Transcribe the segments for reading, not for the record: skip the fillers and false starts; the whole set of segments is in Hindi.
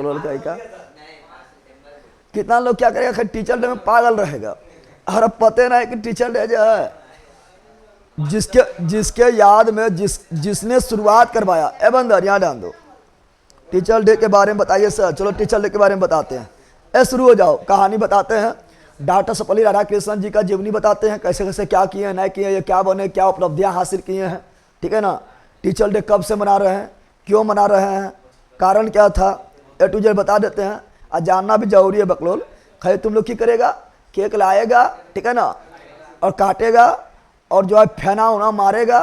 बकलोल का कितना लोग क्या करेगा, टीचर डे में पागल रहेगा। और अब पता नहीं कि टीचर डे जो है जिसके याद में जिसने शुरुआत करवाया। ए बंदर यहाँ ध्यान दो, टीचर डे के बारे में बताइए सर। चलो टीचर डे के बारे में बताते हैं। ए शुरू हो जाओ, कहानी बताते हैं। डॉक्टर सर्वपल्ली राधाकृष्णन जी का जीवनी बताते हैं, कैसे कैसे क्या किए हैं, नहीं किए, ये क्या बने, क्या उपलब्धियां हासिल किए हैं। ठीक है ना। टीचर डे कब से मना रहे हैं, क्यों मना रहे हैं, कारण क्या था, ए टू जेड बता देते हैं। और जानना भी जरूरी है बकलोल। खैर तुम लोग की करेगा, केक लाएगा, ठीक है ना, और काटेगा, और जो है फेना उना मारेगा,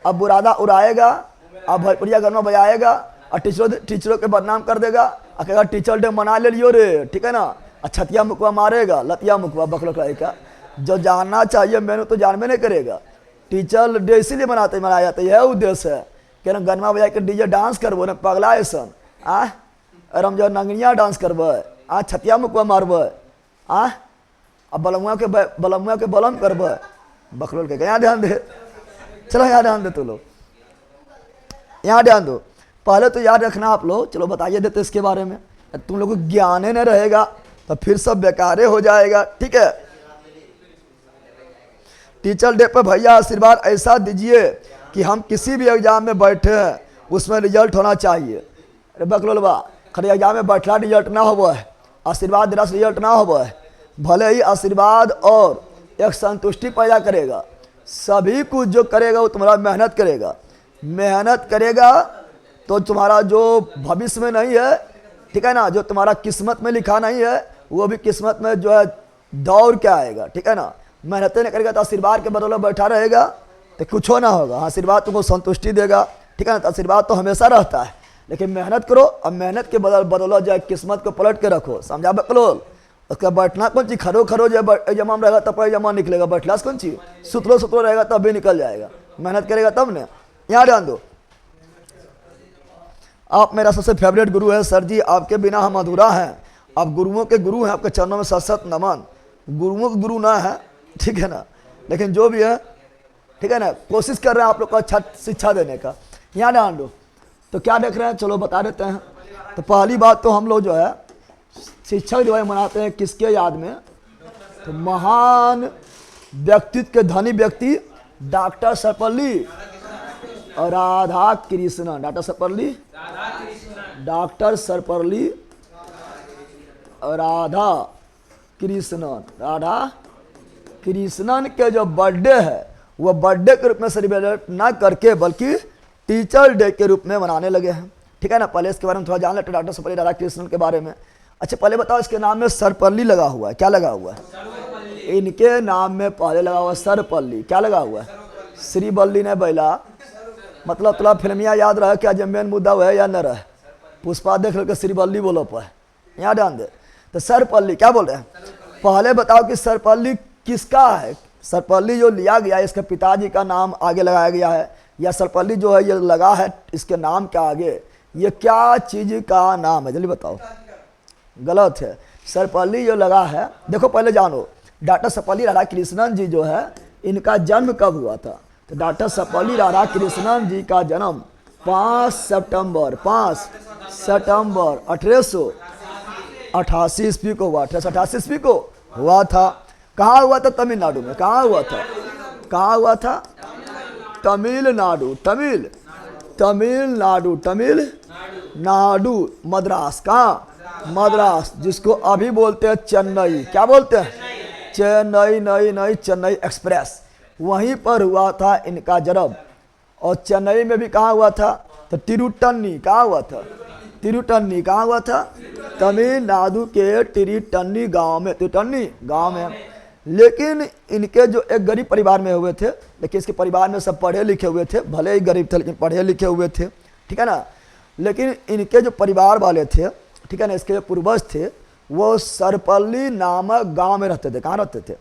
अब बुरादा उड़ाएगा, अब भोजपुरिया गाना बजाएगा, और टीचरों के बदनाम कर देगा। और कहेगा टीचर डे मना ले लियो रे, ठीक है ना। छतिया मुकवा मारेगा, लतिया मुकवा बकलोल का। जो जानना चाहिए मैंने तो जानबे नहीं करेगा। टीचर डे इसीलिए मनाया जाता है, यह उद्देश्य है कि ना गनमा बजा के डीजे डांस करबो ना पगला ऐसा और हम जो नंगनिया डांस करबे, छतिया मुकवा मारबे, अब बलमुआ के बलम करबे बकलोल के। यहाँ ध्यान दे, चलो यहाँ ध्यान दे तो लोग, यहाँ ध्यान दो। पहले तो याद रखना आप लोग, चलो बताइए देते इसके बारे में। तुम लोग को ज्ञान ही नहीं रहेगा तो फिर सब बेकारे हो जाएगा। ठीक है। टीचर डे पे भैया आशीर्वाद ऐसा दीजिए कि हम किसी भी एग्जाम में बैठे हैं उसमें रिजल्ट होना चाहिए। अरे बकलोलबा, खड़े एग्जाम में बैठला रिजल्ट ना हो है, आशीर्वाद देना से रिजल्ट ना हो है। भले ही आशीर्वाद और एक संतुष्टि पैदा करेगा, सभी कुछ जो करेगा वो तुम्हारा मेहनत करेगा तो तुम्हारा जो भविष्य में नहीं है, ठीक है ना, जो तुम्हारा किस्मत में लिखा नहीं है वो भी किस्मत में जो है दौड़ के आएगा। ठीक है ना। मेहनत नहीं करेगा तो आशीर्वाद के बदौलत बैठा रहेगा तो कुछ हो ना होगा। आशीर्वाद तुमको संतुष्टि देगा, ठीक है ना। तो आशीर्वाद तो हमेशा रहता है, लेकिन मेहनत करो और मेहनत के बदौलत जो है किस्मत को पलट के रखो। समझा बकलोल। उसका बैठना कौन चीज, खरो जो जमा रहेगा तब पर जमा निकलेगा, बैठला से कौन चीज, सुतलो रहेगा तब भी निकल जाएगा। मेहनत करेगा तब ने। यहाँ ध्यान दो, आप मेरा सबसे फेवरेट गुरु है सर जी, आपके बिना हम अधूरा हैं। आप गुरुओं के गुरु हैं, आपके चरणों में सत नमन। गुरुओं के गुरु ना है, ठीक है ना, लेकिन जो भी है, ठीक है ना, कोशिश कर रहे हैं आप लोग को अच्छा शिक्षा देने का। यहाँ ध्यान दो। तो क्या देख रहे हैं, चलो बता देते हैं। तो पहली बात तो हम लोग जो है शिक्षक जो है मनाते हैं किसके याद में, तो महान व्यक्तित्व के धनी व्यक्ति डॉक्टर सर्वपल्ली और राधा कृष्णन। डॉक्टर सर्वपल्ली और राधा कृष्णन के जो बर्थडे है वो बर्थडे के रूप में सेलिब्रेट ना करके बल्कि टीचर डे के रूप में मनाने लगे हैं। ठीक है ना। पहले इसके बारे में थोड़ा जान लेते डॉक्टर सर्वपल्ली राधा कृष्णन के बारे में। अच्छा पहले बताओ, इसके नाम में सर्वपल्ली लगा हुआ है, क्या लगा हुआ है, इनके नाम में पहले लगा हुआ सर्वपल्ली, क्या लगा हुआ है, श्रीवल्ली ने बैला। मतलब थोड़ा फिल्मिया याद रहा क्या, जब मेन मुद्दा है या न रहे, पुष्पा देख लो श्रीवल्ली बोलो पर। यहाँ ध्यान दे। तो सर्वपल्ली क्या बोल रहे हैं, पहले बताओ कि सर्वपल्ली किसका है। सर्वपल्ली जो लिया गया है इसके पिताजी का नाम आगे लगाया गया है, या सर्वपल्ली जो है ये लगा है इसके नाम के आगे, ये क्या चीज का नाम है, जल्दी बताओ। गलत है। सर्वपल्ली जो लगा है, देखो पहले जानो डॉक्टर सर्वपल्ली राधाकृष्णन जी जो है इनका जन्म कब हुआ था। तो डॉक्टर सर्वपल्ली राधाकृष्णन जी का जन्म 5 सितंबर 1888 ईस्वी को हुआ। 1888 ईस्वी को हुआ था। कहाँ हुआ था, तमिलनाडु में। कहाँ हुआ था, तमिलनाडु, मद्रास। कहाँ, मद्रास, जिसको अभी बोलते हैं चेन्नई। क्या बोलते हैं, चेन्नई एक्सप्रेस, वहीं पर हुआ था इनका जन्म। और चेन्नई में भी कहाँ हुआ था, तो तिरुटन्नी। कहाँ हुआ था, तमिलनाडु के तिरुटन्नी गांव में। लेकिन इनके जो एक गरीब परिवार में हुए थे, लेकिन इसके परिवार में सब पढ़े लिखे हुए थे, भले ही गरीब थे लेकिन पढ़े लिखे हुए थे। ठीक है ना। लेकिन इनके जो परिवार वाले थे, ठीक है ना, इसके जो पूर्वज थे वो सर्वपल्ली नामक गांव में रहते थे। कहाँ रहते थे,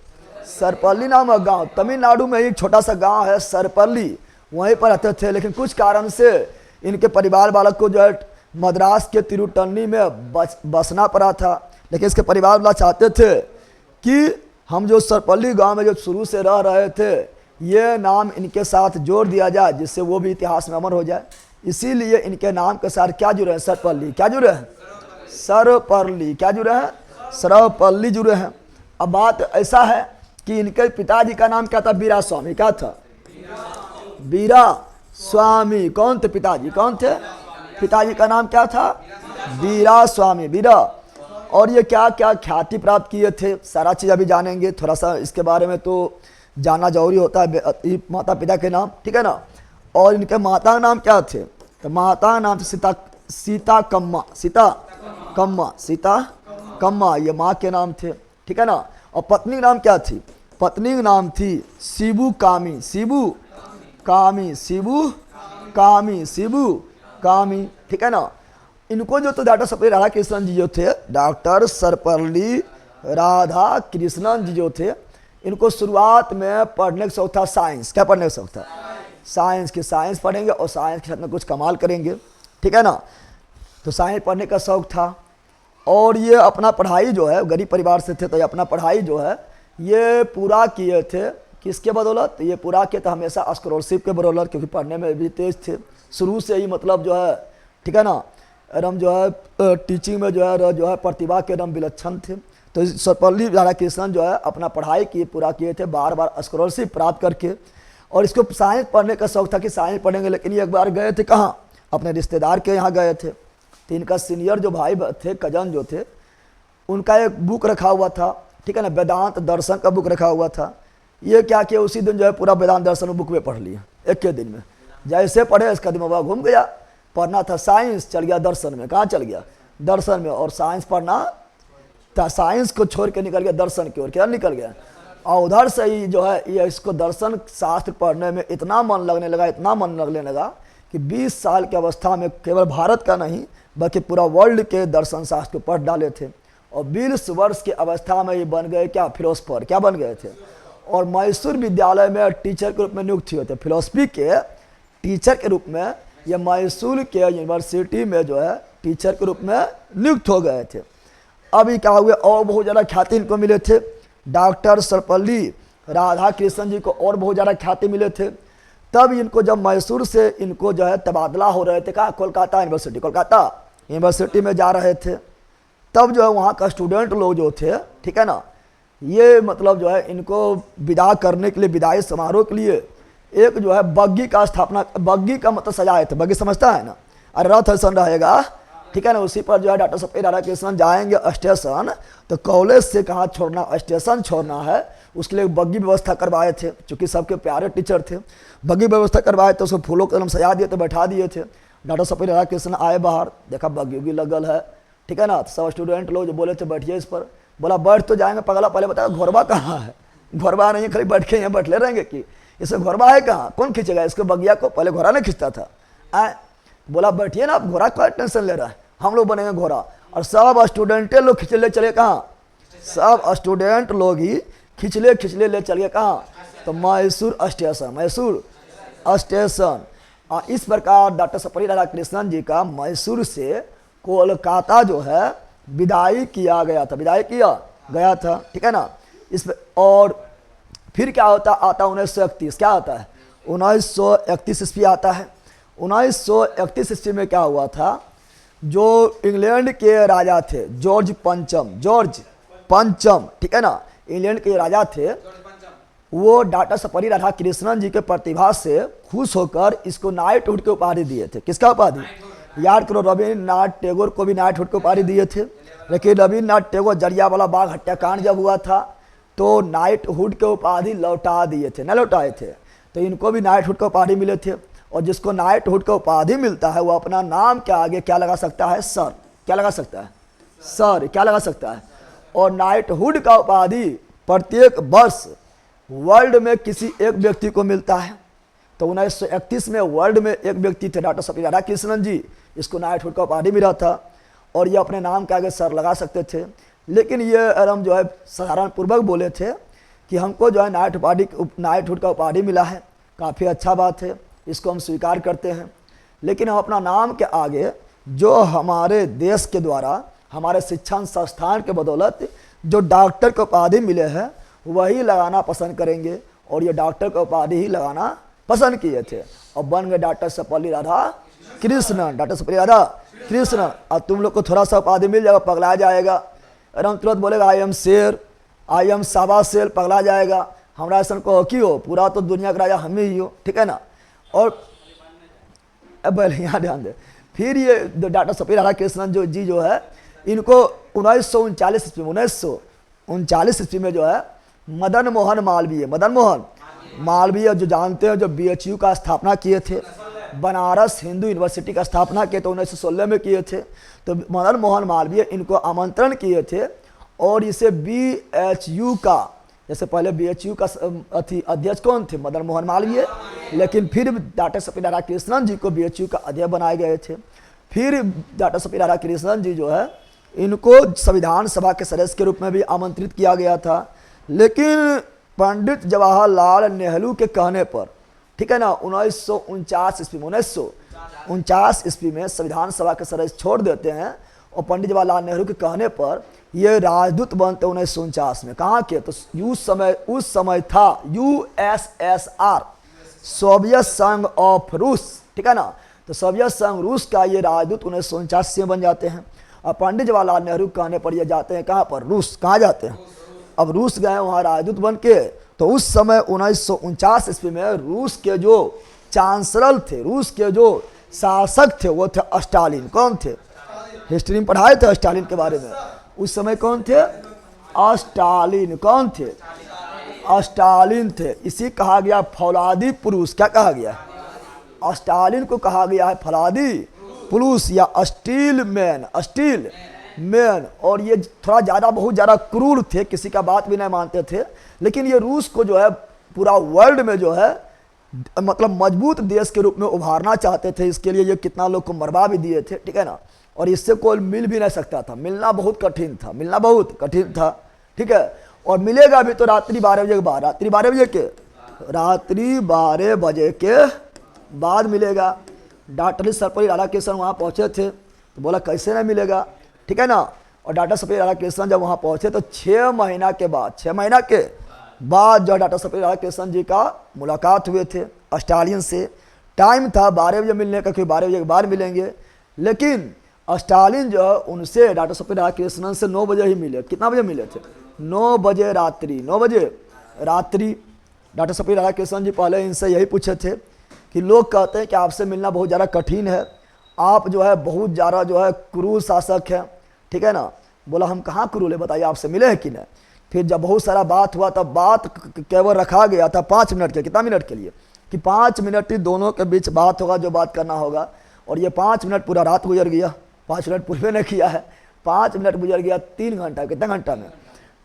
सर्वपल्ली नामक गांव, तमिलनाडु में ही छोटा सा गांव है सर्वपल्ली, वहीं पर रहते थे। लेकिन कुछ कारण से इनके परिवार वालों को जो है मद्रास के तिरुटन्नी में बसना पड़ा था। लेकिन इसके परिवार वाला चाहते थे कि हम जो सर्वपल्ली गांव में जो शुरू से रह रहे थे ये नाम इनके साथ जोड़ दिया जाए, जिससे वो भी इतिहास में अमर हो जाए। इसीलिए इनके नाम के साथ क्या जुड़े हैं, सर्वपल्ली। क्या जुड़े हैं, सर्वपल्ली क्या जुड़े हैं? सर्वपल्ली जुड़े हैं। अब बात ऐसा है कि इनके पिताजी का नाम क्या था? वीरा स्वामी। क्या था? वीरा स्वामी। कौन थे पिताजी? कौन थे? पिताजी का नाम क्या था? वीरा स्वामी। वीरा। और ये क्या क्या ख्याति प्राप्त किए थे, सारा चीज़ अभी जानेंगे। थोड़ा सा इसके बारे में तो जानना जरूरी होता है, माता पिता के नाम, ठीक है ना। और इनके माता का नाम क्या थे? तो माता का नाम था सीता कम्मा। सीता कम्मा। सीता कम्मा ये माँ के नाम थे, ठीक है ना। और पत्नी का नाम क्या थी? पत्नी का नाम थी शिबू कामी। शिबू कामी। शिबू कामी। शिबू कामी, ठीक है ना। इनको जो तो डॉक्टर सर्वपल्ली राधा कृष्णन जी जो थे, डॉक्टर सर्वपल्ली राधा कृष्णन जी जो थे, इनको शुरुआत में पढ़ने का शौक था साइंस। क्या पढ़ने का शौक था? साइंस की। साइंस पढ़ेंगे और साइंस के साथ में कुछ कमाल करेंगे, ठीक है ना। तो साइंस पढ़ने का शौक था। और ये अपना पढ़ाई जो है, गरीब परिवार से थे तो ये अपना पढ़ाई जो है ये पूरा किए थे। किसके बदौलत? ये पूरा किए थे हमेशा स्कॉलरशिप के बदौलत, क्योंकि पढ़ने में भी तेज थे शुरू से ही, मतलब जो है, ठीक है ना। एकदम जो है टीचिंग में जो है प्रतिभा के एकदम विलक्षण थे। तो सर्वपल्ली राधाकृष्णन जो है अपना पढ़ाई की पूरा किए थे, बार बार स्कॉलरशिप प्राप्त करके। और इसको साइंस पढ़ने का शौक था कि साइंस पढ़ेंगे, लेकिन ये एक बार गए थे कहाँ? अपने रिश्तेदार के यहाँ गए थे। तो इनका सीनियर जो भाई थे, कजन जो थे, उनका एक बुक रखा हुआ था, ठीक है ना, वेदांत दर्शन का बुक रखा हुआ था। ये क्या किया, उसी दिन जो है पूरा वेदांत दर्शन बुक में पढ़ लिया, एक के दिन में। जैसे पढ़े इसका दिमाग घूम गया। पढ़ना था साइंस, चल गया दर्शन में। कहाँ चल गया? दर्शन में। और साइंस पढ़ना था, साइंस को छोड़ के निकल गया दर्शन की ओर। क्या निकल गया? और उधर से ही जो है ये इसको दर्शन शास्त्र पढ़ने में इतना मन लगने लगा, इतना मन लगने लगा कि 20 साल की अवस्था में केवल भारत का नहीं बल्कि पूरा वर्ल्ड के दर्शन शास्त्र को पढ़ डाले थे। और 20 वर्ष की अवस्था में ये बन गए क्या? फिलोसफर। क्या बन गए थे? और मैसूर विद्यालय में टीचर के रूप में नियुक्त हुए थे। फिलोसफी के टीचर के रूप में ये मैसूर के यूनिवर्सिटी में जो है टीचर के रूप में नियुक्त हो गए थे। अभी क्या हुए, और बहुत ज़्यादा ख्याति इनको मिले थे। डॉक्टर सर्वपल्ली राधा कृष्णन जी को और बहुत ज़्यादा ख्याति मिले थे। तब इनको जब मैसूर से इनको जो है तबादला हो रहे थे, कहाँ? कोलकाता यूनिवर्सिटी। कोलकाता यूनिवर्सिटी में जा रहे थे। तब जो है वहाँ का स्टूडेंट लोग जो थे, ठीक है ना, ये मतलब जो है इनको विदा करने के लिए, विदाई समारोह के लिए एक जो है बग्गी का स्थापना, बग्गी का मतलब सजाए थे। बग्गी समझता है ना? और रथ ऐसा रहेगा, ठीक है ना। उसी पर जो है डॉक्टर सर्वपल्ली राधाकृष्णन जाएंगे स्टेशन, तो कॉलेज से कहाँ छोड़ना, स्टेशन छोड़ना है, उसके लिए बग्गी व्यवस्था करवाए थे। चूँकि सबके प्यारे टीचर थे, बग्गी व्यवस्था करवाए थे। उसको फूलों के सजा दिए थे, बैठा दिए थे। डॉक्टर सर्वपल्ली राधाकृष्णन आए बाहर, देखा बग्गी उग्गी लगल है, ठीक है ना। सब स्टूडेंट लोग जो बोले थे बैठिए इस पर। बोला बैठ तो जाएंगे, पगला पहले बताया घोरबा कहाँ है? घोरबा नहीं, खाली बैठ के यहाँ बैठले रहेंगे कि इसे घोरबा है कहाँ? कौन खींचेगा इसको बगिया को? पहले घोड़ा नहीं खींचता था। आए बोला बैठिए ना, आप घोड़ा का टेंशन ले रहा है, हम लोग बनेंगे घोड़ा। और सब स्टूडेंटे लोग खिंचले चले कहाँ? सब स्टूडेंट लोग ही खिंचले ले चले कहाँ? तो मैसूर स्टेशन। मैसूर स्टेशन। इस प्रकार डॉक्टर सर्वपल्ली राधाकृष्णन जी का मैसूर से कोलकाता जो है विदाई किया गया था, विदाई किया गया था, ठीक है ना। इस और फिर क्या होता आता 1931। क्या आता है? 1931 ईस्वी आता है। 1931 ईस्वी में क्या हुआ था, जो इंग्लैंड के राजा थे जॉर्ज पंचम, ठीक है ना, इंग्लैंड के राजा थे, वो डॉक्टर सर्वपल्ली राधाकृष्णन जी के प्रतिभा से खुश होकर इसको नाइटहुड की उपाधि दिए थे। किसका उपाधि? याद करो, रविन्द्रनाथ टैगोर को भी नाइटहुड की उपाधि दिए थे। लेकिन रविन्द्रनाथ टैगोर जलियांवाला बाग हत्याकांड जब हुआ था तो नाइटहुड के उपाधि लौटा दिए थे, न लौटाए थे। तो इनको भी नाइटहुड का उपाधि मिले थे। और जिसको नाइटहुड का उपाधि मिलता है वो अपना नाम के आगे क्या लगा सकता है? सर। क्या लगा सकता है? सर। क्या लगा सकता है? और नाइटहुड का उपाधि प्रत्येक वर्ष वर्ल्ड में किसी एक व्यक्ति को मिलता है। तो 1931 में वर्ल्ड में एक व्यक्ति थे डॉक्टर सर्वपल्ली राधाकृष्णन जी, इसको नाइटहुड का उपाधि मिला था। और ये अपने नाम के आगे सर लगा सकते थे। लेकिन ये आराम जो है साधारण पूर्वक बोले थे कि हमको जो है नाइटहुड का उपाधि मिला है, काफ़ी अच्छा बात है, इसको हम स्वीकार करते हैं। लेकिन हम अपना नाम के आगे जो हमारे देश के द्वारा, हमारे शिक्षण संस्थान के बदौलत जो डॉक्टर के उपाधि मिले हैं वही लगाना पसंद करेंगे। और ये डॉक्टर का उपाधि ही लगाना पसंद किए थे और बन गए doctor Sarvepalli Radha Krishnan, doctor supply Radha Krishnan. और तुम लोग को थोड़ा सा उपाधि मिल जाएगा, पगला जाएगा, और हम तुरंत बोलेगा आई एम शेर, आई एम साबा शेर, पगला जाएगा। हमारा ऐसा को की हो, पूरा तो दुनिया का राजा हम ही हो, ठीक है ना। और अब यहाँ ध्यान दे, फिर ये डॉक्टर सपली राधा कृष्णन जी जो है, इनको 1939 ईस्वी में 1939 ईस्वी में जो है मदन मोहन मालवीय जो जानते हैं, जो BHU का स्थापना किए थे, बनारस हिंदू यूनिवर्सिटी का स्थापना किए थे 1916 में किए थे। तो मदन मोहन मालवीय इनको आमंत्रण किए थे और इसे BHU का, जैसे पहले BHU का अध्यक्ष कौन थे, मदन मोहन मालवीय, लेकिन फिर डॉक्टर सपली राधा कृष्णन जी को BHU का अध्यक्ष बनाए गए थे। फिर डॉक्टर सपली राधा कृष्णन जी जो है, इनको संविधान सभा के सदस्य के रूप में भी आमंत्रित किया गया था, लेकिन पंडित जवाहरलाल नेहरू के कहने पर, ठीक है ना, 1949 ईस्वी में संविधान सभा के सदस्य छोड़ देते हैं और पंडित जवाहरलाल नेहरू के कहने पर ये राजदूत बनते 1949 में। कहाँ के, तो उस समय था USSR, सोवियत संघ ऑफ रूस, ठीक है ना। तो सोवियत संघ रूस का ये राजदूत 1949 में बन जाते हैं। और पंडित जवाहरलाल नेहरू कहने पर ये जाते हैं कहाँ पर, रूस। कहाँ जाते हैं, अब रूस गए वहाँ राजदूत बन के। तो उस समय 1949 ईस्वी में रूस के जो चांसलर थे, रूस के जो शासक थे, वो थे स्टालिन। कौन थे, हिस्ट्री में पढ़ाए थे स्टालिन के बारे में। उस समय कौन थे, स्टालिन। कौन थे, स्टालिन थे। इसी कहा गया फौलादी पुरुष। क्या कहा गया, स्टालिन को कहा गया है फौलादी पुरुष या स्टील मैन। और ये थोड़ा ज़्यादा, बहुत ज़्यादा क्रूर थे, किसी का बात भी नहीं मानते थे। लेकिन ये रूस को जो है पूरा वर्ल्ड में जो है मतलब मजबूत देश के रूप में उभारना चाहते थे। इसके लिए ये कितना लोग को मरवा भी दिए थे, ठीक है ना। और इससे कोई मिल भी नहीं सकता था, मिलना बहुत कठिन था, ठीक है। और मिलेगा भी तो रात्रि 12 बजे के बाद, रात्रि 12 बजे के बाद मिलेगा। डॉक्टर सर्वपल्ली राधाकृष्णन वहाँ पहुँचे थे, तो बोला कैसे नहीं मिलेगा, ठीक है ना। और डॉक्टर सर्वपल्ली राधाकृष्णन जब वहाँ पहुँचे तो 6 महीना के बाद जो डॉक्टर सर्वपल्ली राधाकृष्णन जी का मुलाकात हुए थे स्टालिन से। टाइम था 12 बजे मिलने का, क्योंकि 12 बजे के बाद मिलेंगे। लेकिन स्टालिन जो है उनसे डॉक्टर सर्वपल्ली राधाकृष्णन से 9 बजे ही मिले। कितना बजे मिले थे, 9 बजे रात्रि डॉक्टर सर्वपल्ली राधाकृष्णन जी पहले इनसे यही पूछे थे कि लोग कहते हैं कि आपसे मिलना बहुत ज़्यादा कठिन है, आप जो है बहुत ज़्यादा जो है क्रूर शासक है, ठीक है ना। बोला हम कहाँ क्रूर है, बताइए आपसे मिले हैं कि नहीं। फिर जब बहुत सारा बात हुआ तब बात केवल रखा गया था 5 मिनट के। कितना मिनट के लिए, कि 5 मिनट ही दोनों के बीच बात होगा, जो बात करना होगा। और ये 5 मिनट पूरा रात गुजर गया, 5 मिनट पूरे नहीं किया है, 5 मिनट गुजर गया 3 घंटा। कितना घंटा में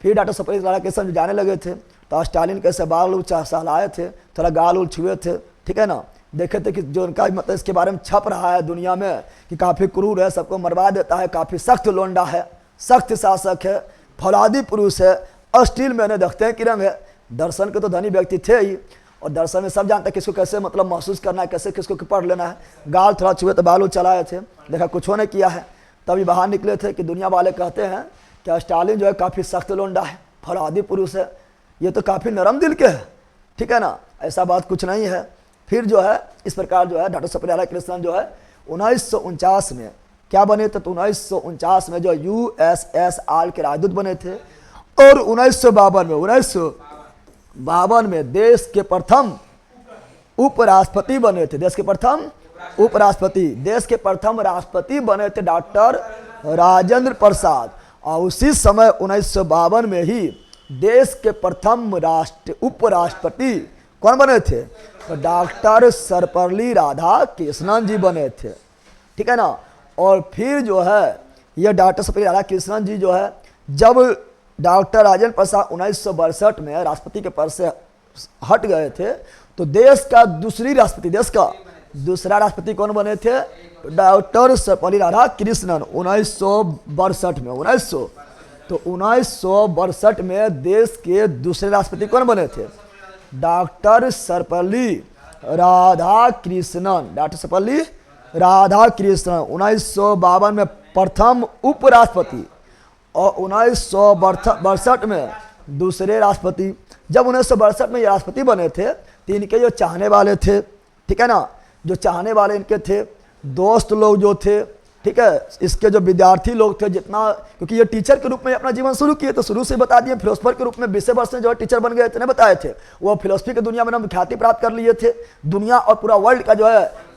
फिर डॉक्टर सर्वपल्ली राधाकृष्णन जाने लगे थे, तो स्टालिन कैसे बाल उल सहलाए थे, थोड़ा गाल उल छुए थे, ठीक है ना। देखे थे कि जो उनका मतलब इसके बारे में छप रहा है दुनिया में कि काफ़ी क्रूर है, सबको मरवा देता है, काफ़ी सख्त लोंडा है, सख्त शासक है, फौलादी पुरुष है, स्टील मैंने देखते हैं कि रंग है। दर्शन के तो धनी व्यक्ति थे ही, और दर्शन में सब जानते हैं किसको कैसे मतलब महसूस करना है, कैसे किसको पढ़ लेना है। गाल थोड़ा छुए तो बाल चलाए थे, देखा कुछ नहीं किया है। तभी बाहर निकले थे कि दुनिया वाले कहते हैं कि स्टालिन जो है काफ़ी सख्त लोंडा है, फौलादी पुरुष है, ये तो काफ़ी नरम दिल के है, ठीक है ना। ऐसा बात कुछ नहीं है। फिर जो है इस प्रकार जो है डॉक्टर सर्वपल्ली राधाकृष्णन जो है 1949 में क्या बने थे, तो 1949 में जो USSR के राजदूत बने थे। और 1952 में देश के प्रथम उपराष्ट्रपति बने थे। देश के प्रथम राष्ट्रपति बने थे डॉक्टर राजेंद्र प्रसाद। और उसी समय 1952 में ही देश के प्रथम उपराष्ट्रपति कौन बने थे, तो डॉक्टर सर्वपल्ली राधाकृष्णन जी बने थे, ठीक है ना। और फिर जो है ये डॉक्टर सर्वपल्ली राधाकृष्णन जी जो है, जब डॉक्टर राजेंद्र प्रसाद 1962 में राष्ट्रपति के पद से हट गए थे, तो देश का दूसरा राष्ट्रपति कौन बने थे, डॉक्टर सर्वपल्ली राधाकृष्णन 1962 में। 1962 में देश के दूसरे राष्ट्रपति कौन बने थे, डॉक्टर सर्वपल्ली राधाकृष्णन। 1952 में प्रथम उपराष्ट्रपति और 1962 में दूसरे राष्ट्रपति। जब 1962 में ये राष्ट्रपति बने थे तो इनके जो चाहने वाले थे, ठीक है ना, जो चाहने वाले इनके थे, दोस्त लोग जो थे, ठीक है, इसके जो विद्यार्थी लोग थे, जितना, क्योंकि ये टीचर के रूप में अपना जीवन शुरू किए, तो शुरू से बता दिए, फिलोसफर के रूप में 20 वर्ष में जो है टीचर बन गए थे, नहीं बताए थे। वो फिलोसफी की दुनिया में नाम ख्याति प्राप्त कर लिए थे, दुनिया और पूरा वर्ल्ड का जो है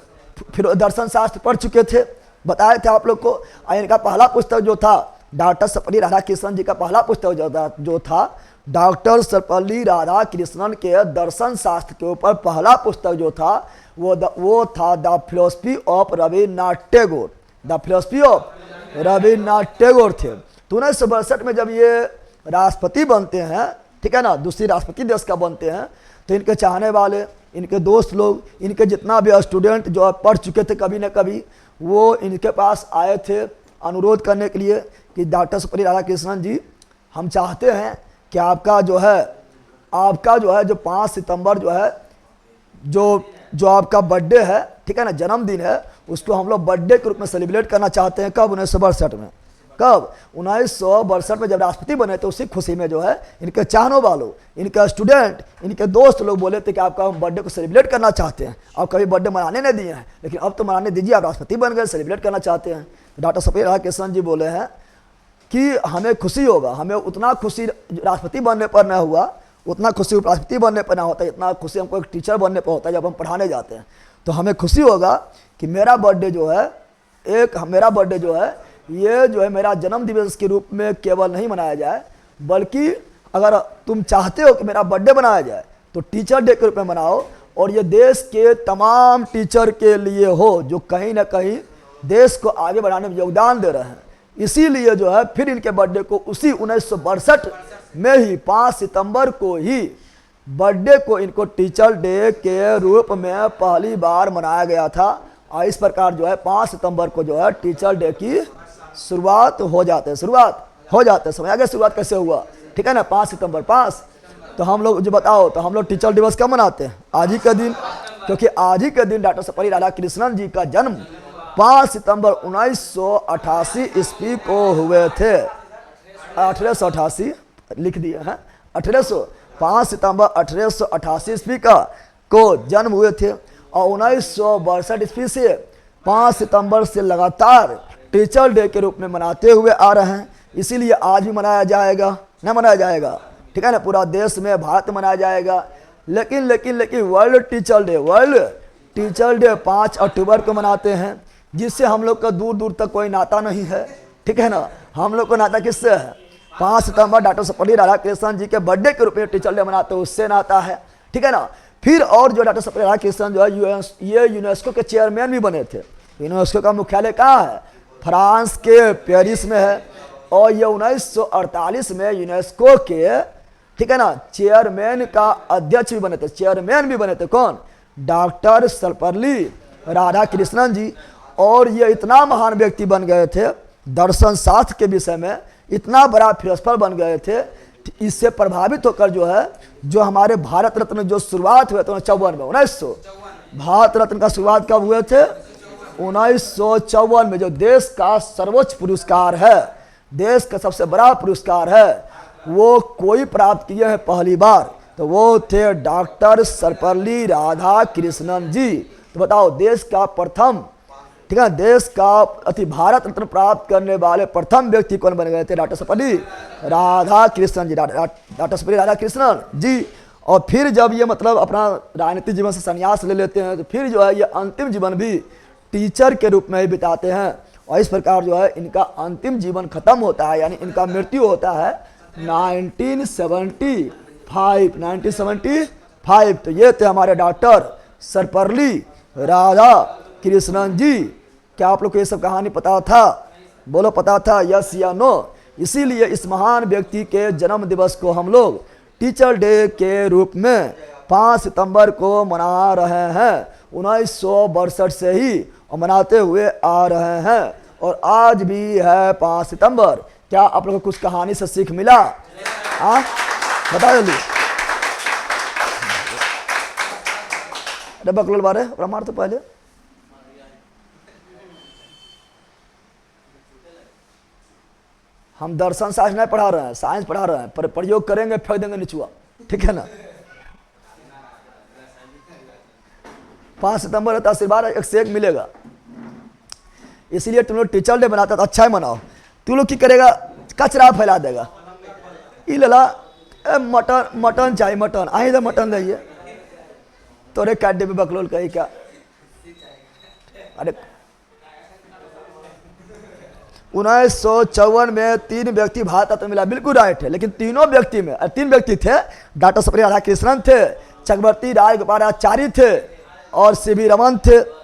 फिर दर्शन शास्त्र पढ़ चुके थे, बताए थे आप लोग को। और इनका पहला पुस्तक जो था डॉक्टर सर्वपल्ली राधाकृष्णन जी का पहला पुस्तक जो था डॉक्टर सर्वपल्ली राधाकृष्णन के दर्शन शास्त्र के ऊपर पहला पुस्तक जो था वो था the philosophy of Rabindranath Tagore. The philosophy of Rabindranath Tagore थे। तो 1962 में जब ये राष्ट्रपति बनते हैं, ठीक है ना, दूसरी राष्ट्रपति देश का बनते हैं, तो इनके चाहने वाले, इनके दोस्त लोग, इनके जितना भी स्टूडेंट जो पढ़ चुके थे कभी न कभी, वो इनके पास आए थे अनुरोध करने के लिए कि डॉक्टर सर्वपल्ली राधाकृष्णन जी, हम चाहते हैं कि आपका जो है जो 5 सितंबर जो है जो आपका बर्थडे है, ठीक है ना, जन्मदिन है, उसको हम लोग बर्थडे के रूप में सेलिब्रेट करना चाहते हैं। कब? 1962 में। कब? 1962 में जब राष्ट्रपति बने, तो उसी खुशी में जो है इनके चाहने वालों, इनके स्टूडेंट, इनके दोस्त लोग बोले थे कि आपका हम बर्थडे को सेलिब्रेट करना चाहते हैं। अब कभी बर्थडे मनाने नहीं दिए हैं, लेकिन अब तो मनाने दीजिए, आप राष्ट्रपति बन गए, सेलिब्रेट करना चाहते हैं। डॉक्टर सर्वपल्ली राधाकृष्णन जी बोले हैं कि हमें खुशी होगा, हमें उतना खुशी राष्ट्रपति बनने पर न हुआ, उतना खुशी राष्ट्रपति बनने पर ना होता, इतना खुशी हमको एक टीचर बनने पर होता है जब हम पढ़ाने जाते हैं। तो हमें खुशी होगा कि मेरा बर्थडे जो है ये जो है मेरा जन्म दिवस के रूप में केवल नहीं मनाया जाए, बल्कि अगर तुम चाहते हो कि मेरा बर्थडे मनाया जाए तो टीचर डे के रूप में मनाओ, और ये देश के तमाम टीचर के लिए हो जो कहीं ना कहीं देश को आगे बढ़ाने में योगदान दे रहे हैं। इसीलिए जो है फिर इनके बर्थडे को उसी 1962 में ही 5 सितंबर को ही बर्थडे को इनको टीचर डे के रूप में पहली बार मनाया गया था। और इस प्रकार जो है 5 सितंबर को जो है टीचर डे की शुरुआत हो जाते हैं। समझ आ गया शुरुआत कैसे हुआ, ठीक है ना, 5 सितंबर 5। तो हम लोग जो बताओ, तो हम लोग टीचर दिवस कब मनाते हैं? आज ही के दिन, क्योंकि आज ही के दिन डॉक्टर सर्वपल्ली राधाकृष्णन जी का जन्म 5 सितंबर 1988 ईस्वी को हुए थे। 1888 लिख दिए हैं, 5 सितंबर 1888 ईस्वी को जन्म हुए थे। और 1962 ईस्वी से 5 सितंबर से लगातार टीचर डे के रूप में मनाते हुए आ रहे हैं। इसीलिए आज भी मनाया जाएगा, नहीं मनाया जाएगा, ठीक है ना, पूरा देश में, भारत में मनाया जाएगा। लेकिन वर्ल्ड टीचर डे 5 अक्टूबर को मनाते हैं, जिससे हम लोग का दूर दूर तक कोई नाता नहीं है, ठीक है ना। हम लोग को नाता किससे है? 5 सितंबर डॉक्टर सर्वपल्ली राधाकृष्णन जी के बर्थडे के रूप में टीचर डे मनाते हैं, उससे नाता है, ठीक है ना। फिर और जो डॉक्टर सर्वपल्ली राधाकृष्णन जो है ये यूनेस्को के चेयरमैन भी बने थे। यूनेस्को का मुख्यालय कहाँ है? फ्रांस के पेरिस में है। और ये 1948 में यूनेस्को के, ठीक है ना, चेयरमैन का अध्यक्ष भी बने थे, चेयरमैन भी बने थे। कौन? डॉक्टर सर्वपल्ली राधाकृष्णन जी। और ये इतना महान व्यक्ति बन गए थे दर्शन शास्त्र के विषय में, इतना बड़ा फिलोसफर बन गए थे। इससे प्रभावित होकर जो हमारे भारत रत्न जो शुरुआत हुए थे 1954 में, 1900 भारत रत्न का शुरुआत कब हुए थे? 1954 में। जो देश का सर्वोच्च पुरस्कार है, देश का सबसे बड़ा पुरस्कार है, वो कोई प्राप्त किए हैं पहली बार, तो वो थे डॉक्टर सर्वपल्ली राधाकृष्णन जी। तो बताओ, देश का प्रथम, ठीक है, देश का अति भारत रत्न प्राप्त करने वाले प्रथम व्यक्ति कौन बन गए थे? डॉक्टर सर्वपल्ली राधाकृष्णन जी, डॉक्टर सर्वपल्ली राधाकृष्णन जी। और फिर जब ये मतलब अपना राजनीतिक जीवन से संन्यास ले लेते हैं, तो फिर जो है ये अंतिम जीवन भी टीचर के रूप में ही बिताते हैं। और इस प्रकार जो है इनका अंतिम जीवन खत्म होता है, यानी इनका मृत्यु होता है 1975। तो ये थे हमारे डॉक्टर सर्वपल्ली राधाकृष्णन जी। क्या आप लोग को ये सब कहानी पता था? बोलो, पता था, यस या नो? इसीलिए इस महान व्यक्ति के जन्म दिवस को हम लोग टीचर डे के रूप में 5 सितंबर को मना रहे हैं, 1962 से ही और मनाते हुए आ रहे हैं। और आज भी है 5 सितंबर। क्या आप लोगों को कुछ कहानी से सीख मिला? हाँ, बता जल्दी। डब्बा कलोल बारे मार तो पहले हम दर्शन शास्त्र नहीं पढ़ा रहे हैं, साइंस पढ़ा रहे हैं, पर प्रयोग करेंगे फेंक देंगे निचुआ, ठीक है ना। 5 सितंबर है तो आशीर्वाद एक से एक मिलेगा। इसीलिए तुम लोग टीचर डे बनाता तो अच्छा ही मनाओ। तू लोग की करेगा, कचरा फैला देगा। ई लला मटन मटन चाहिए, मटन आई तो मटन दइए तोरे कैडे में बकलोल कही क्या। अरे 1954 में 3 व्यक्ति भारत रत्न मिला, बिल्कुल राइट है। लेकिन तीनों व्यक्ति में 3 व्यक्ति थे, डॉक्टर सर्वपल्ली राधाकृष्णन थे, चक्रवर्ती राजगोपालाचारी थे और सीवी रमन थे।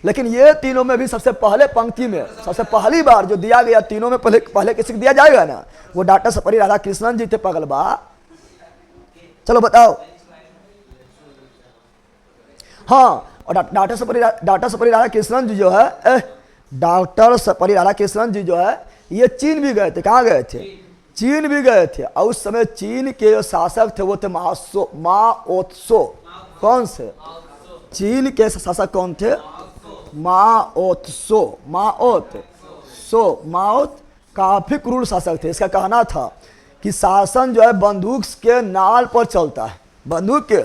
लेकिन ये तीनों में भी सबसे पहले पंक्ति में सबसे पहली बार जो दिया गया तीनों में पहले किसी को दिया जाएगा ना, वो डॉक्टर सर्वपल्ली राधाकृष्णन जी थे। पगलबा चलो बताओ। हाँ, और डॉक्टर सर्वपल्ली राधाकृष्णन जी जो है, डॉक्टर सर्वपल्ली राधाकृष्णन जी जो है ये चीन भी गए थे। कहाँ गए थे? चीन भी गए थे। और उस समय चीन के जो शासक थे वो थे माओत्सो। कौन से? चीन के शासक कौन थे? माओत्सो। माओत काफी क्रूर शासक थे। इसका कहना था कि शासन जो है बंदूक के नाल पर चलता है। बंदूक के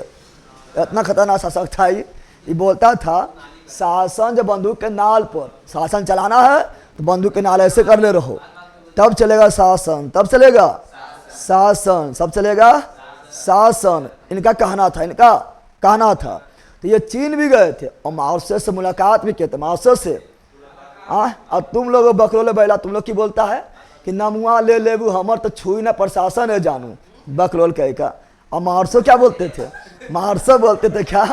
इतना खतरनाक शासक था ये बोलता था शासन जब बंदूक के नाल पर शासन चलाना है तो बंदूक के नाल ऐसे कर ले रहो, तब चलेगा शासन, तब चलेगा शासन, सब चलेगा शासन। इनका कहना था। तो ये चीन भी गए थे और माओसे से मुलाकात भी किए थे। माओसे से और तुम लोग बकरोले बैला, तुम लोग की बोलता है कि नमुआ ले लेबू हमर तो छुई न प्रशासन है जानू, बकरोल कह का। और मार्सो क्या बोलते थे? मार्सो बोलते थे क्या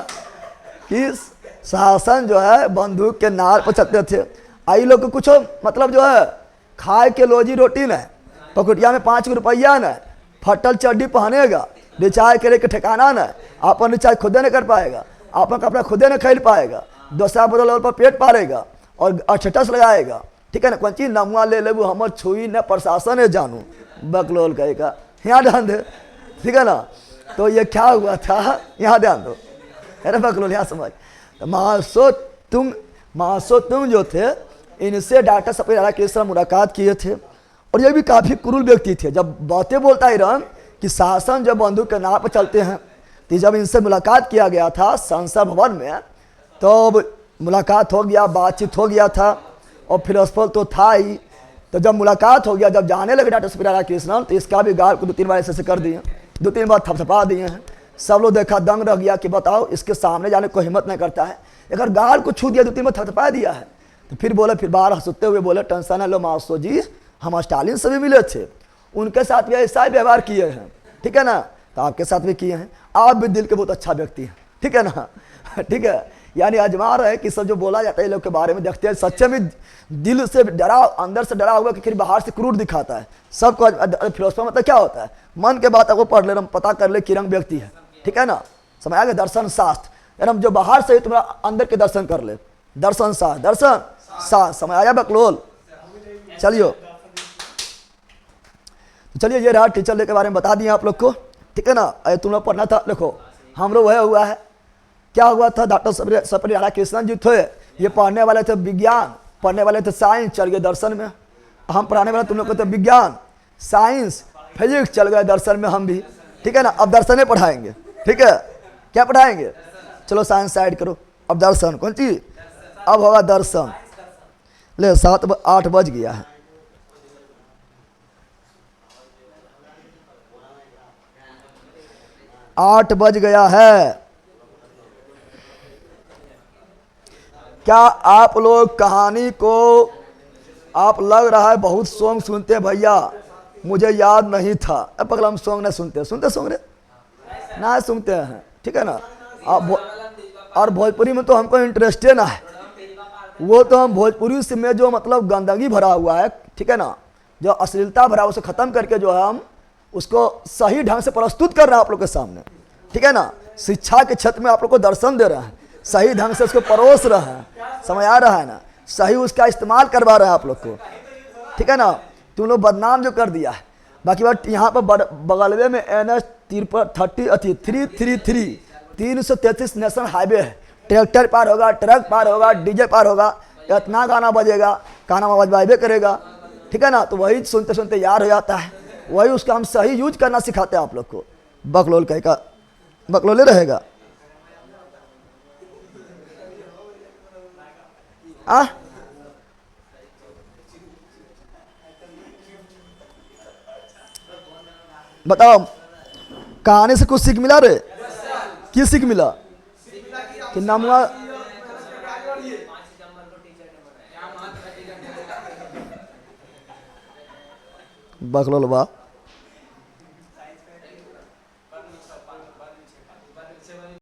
कि शासन जो है बंदूक के नाल पर चलते थे। आई लोग को कुछ मतलब जो है खाए के रोजी रोटी न, पकुटिया में 5 रुपया न, फटल चड्डी पहनेगा, रिचार्ज करे के ठिकाना न, अपन रिचार्ज खुदे न कर पाएगा, अपन कपड़ा खुदे न खरीद पाएगा, दूसरा बदल पर पेट पारेगा और अठटस लगाएगा। ठीक है ना? कौन चीज नमुआ ले लेबू हमर छुई न प्रशासन है जानू, बकलोल कहेगा। यहाँ ध्यान दे, ठीक है ना? तो ये क्या हुआ था, यहाँ ध्यान दो। अरे बकलोल यहाँ समझ। मासो तुम जो थे इनसे डॉक्टर सर्वपल्ली राधाकृष्णन मुलाकात किए थे और ये भी काफ़ी क्रूर व्यक्ति थे। जब बातें बोलता ही रन कि शासन जब बंदूक के नाव पर चलते हैं, तो जब इनसे मुलाकात किया गया था संसद भवन में, तो मुलाकात हो गया, बातचीत हो गया था और फिलोसफल तो था ही। तो जब मुलाकात हो गया, जब जाने लगे डॉक्टर सर्वपल्ली राधाकृष्णन, तो इसका भी गाल को 2-3 बार ऐसे कर दिए, 2-3 बार थपथपा दिए हैं। सब लोग देखा, दंग रह गया कि बताओ इसके सामने जाने को हिम्मत नहीं करता है। अगर गाल को छू दिया, 2-3 बार थपथपा दिया है। तो फिर बोले, फिर बाहर हंसते हुए बोले, टेंशन है लो मास्टर जी, हम स्टालिन से भी मिले थे, उनके साथ भी ऐसा ही व्यवहार किए हैं। ठीक है ना? तो आपके साथ भी किए हैं। आप भी दिल के बहुत अच्छा व्यक्ति हैं। ठीक है ना? ठीक है, यानी आजमा रहे कि सब जो बोला जाता है लोग के बारे में, देखते हैं सच्चे में दिल से डरा, अंदर से डरा हुआ कि फिर बाहर से क्रूर दिखाता है सबको। फिलोसफर मतलब क्या होता है? मन के बात को पढ़ ले, पता कर ले कि रंग व्यक्ति है। ठीक है ना? समझ आ गया? दर्शन शास्त्र यानी जो बाहर से तुम्हारा अंदर के दर्शन कर ले, दर्शन शास्त्र समझ आया बकलोल? चलिए ये रहा टीचर डे के बारे में बता दिए आप लोग को। ठीक है ना? अरे तुम लोग पढ़ना था। देखो हम लोग वह हुआ है, क्या हुआ था? डॉक्टर सर्वपल्ली राधाकृष्णन जी थे, ये पढ़ने वाले थे विज्ञान, पढ़ने वाले थे साइंस, चल गए दर्शन में। हम पढ़ाने वाले तुम लोग को थे विज्ञान, साइंस, फिजिक्स, चल गए दर्शन में हम भी। ठीक है ना? अब दर्शन ही पढ़ाएंगे। ठीक है? क्या पढ़ाएंगे? चलो साइंस साइड करो, अब दर्शन। कौन चीज? अब होगा दर्शन। ले 7-8 बज गया है। आठ बज गया है। क्या आप लोग कहानी को, आप लग रहा है बहुत सॉन्ग सुनते हैं भैया, मुझे याद नहीं था। अब पगला हम सॉन्ग नहीं सुनते, सॉन्ग रे ना सुनते हैं। ठीक है ना? और भोजपुरी में तो हमको इंटरेस्ट ना है। वो तो हम भोजपुरी से में जो मतलब गंदगी भरा हुआ है, ठीक है ना, जो अश्लीलता भरा, उसे खत्म करके जो है हम उसको सही ढंग से प्रस्तुत कर रहे हैं आप लोग के सामने। ठीक है ना? शिक्षा के क्षेत्र में आप लोग को दर्शन दे रहे हैं, सही ढंग से उसको परोस रहे हैं। समझ आ रहा है ना? सही उसका इस्तेमाल करवा रहे हैं आप लोग को। ठीक है ना? तुम लोग बदनाम जो कर दिया है। बाकी बात यहाँ पर बगलवे में NH 333 नेशनल हाईवे है। ट्रैक्टर पार होगा, ट्रक पार होगा, डीजे पार होगा, इतना गाना बजेगा, गाना बजवाइबे करेगा। ठीक है ना? तो वही सुनते सुनते यार हो जाता है, वही उसका हम सही यूज करना सिखाते हैं आप लोग को। बकलोल कहेगा, बकलोले रहेगा। बताओ, कहानी से कुछ सीख मिला रे? की सीख मिला? कि नमुआ बखलोल बा